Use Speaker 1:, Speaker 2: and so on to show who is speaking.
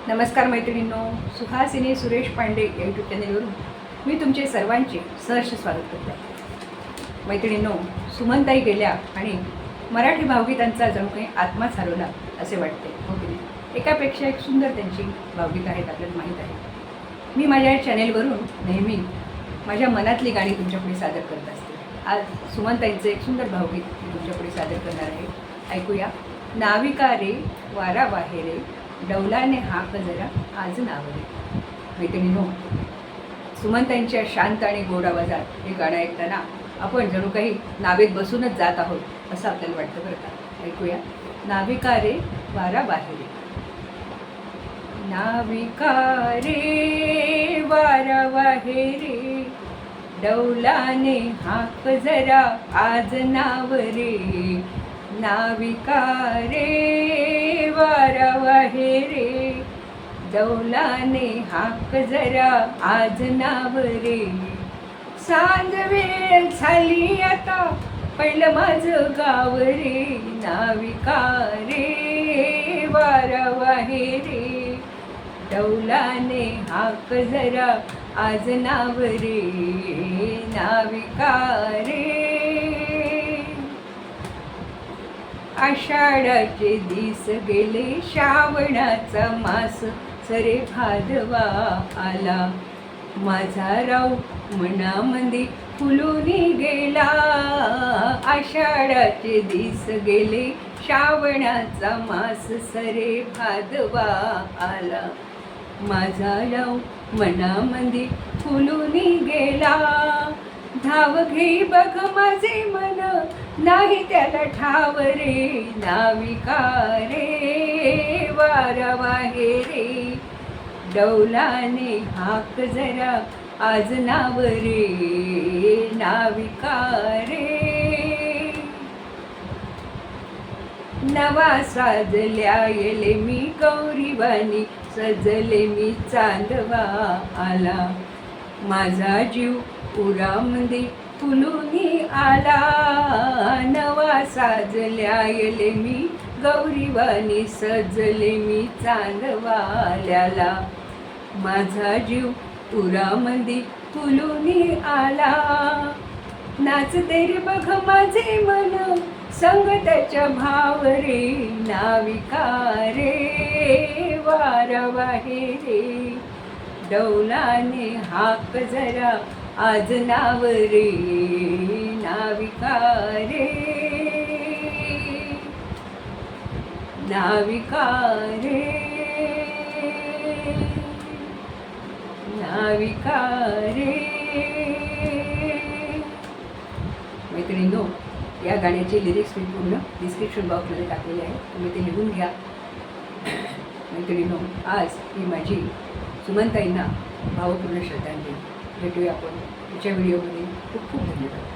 Speaker 1: नमस्कार मैत्रिणींनो, सुहासिनी सुरेश पांडे या यूट्यूब चॅनेलवरून मी तुमचे सर्वांचे सहर्ष स्वागत करते. मैत्रिणींनो, सुमनताई गेल्या आणि मराठी भावगीतांचा जणू काही आत्माच हरवला असे वाटते, हो की नाही? एकापेक्षा एक सुंदर त्यांची भावगीतं आहेत, आपल्याला माहीत आहे. मी माझ्या चॅनेलवरून नेहमी माझ्या मनातली गाणी तुमच्यापुढे सादर करत असते. आज सुमनताईंचं एक सुंदर भावगीत मी तुमच्यापुढे सादर करणार आहे. ऐकूया. नाविका रे वारा वाहेरे, डौलाने हाक जरा आज नावरे. मैत्रिणींनो, सुमनताईंच्या शांत आणि गोड आवाजात हे गाणं ऐकताना आपण जणू काही नावेत बसूनच जात आहोत असं आपल्याला वाटतं बरं का. ऐकूया. नाविका रे वारा वाहेरे. नाविका रे वारा वाहेरे, डौलाने हाक जरा आज नावरे. नाविका रे वारा वाहेरे, डौलाने हाक जरा आज नावरे. सांज वेळ झाली आता, पहिलं माझं गाव रे. नाविका रे वारा वाहेरे, डौलाने हाक जरा आज नावरे. नाविका रे. आषाढाचे दिस गेले, श्रावणाचा मास सरे भादवा आला. माझा राव मनामध्ये फुलूनी गेला. आषाढाचे दिस गेले, श्रावणाचा मास सरे भादवा आला. माझा राव मनामध्ये फुलूनी गेला. धाव घे बघ माझे मन, नाही त्याला ठाव रे. नाविका रे वारा वाहेरे, डौलाने हाक जरा आज नावरे. नाविका रे. नवा साजल्या येले मी गौरीवाणी, सजले मी चांदवा आला. माझा जीव उरामध्ये फुलूनी आला. नवा साजल्या येले मी गौरीवाणी, सजले मी चांदवाल्याला. माझा जीव उरामध्ये फुलूनी आला. नाचते रे बघ माझे मन, संग त्याच्या भाव रे. नाविका रे वारा वाहेरे, डौलाने हाक जरा आज नावरे. नाविका रे. नाविका रे. नाविका रे. मैत्रिणींनो, या गाण्याचे लिरिक्स मी पूर्ण डिस्क्रिप्शन बॉक्समध्ये टाकलेले आहे, तुम्ही ते लिहून घ्या. मैत्रिणींनो, आज ही माझी सुमनताईंना भावपूर्ण श्रद्धांजली. भेटूया आपण पुढच्या व्हिडिओमध्ये. खूप खूप धन्यवाद.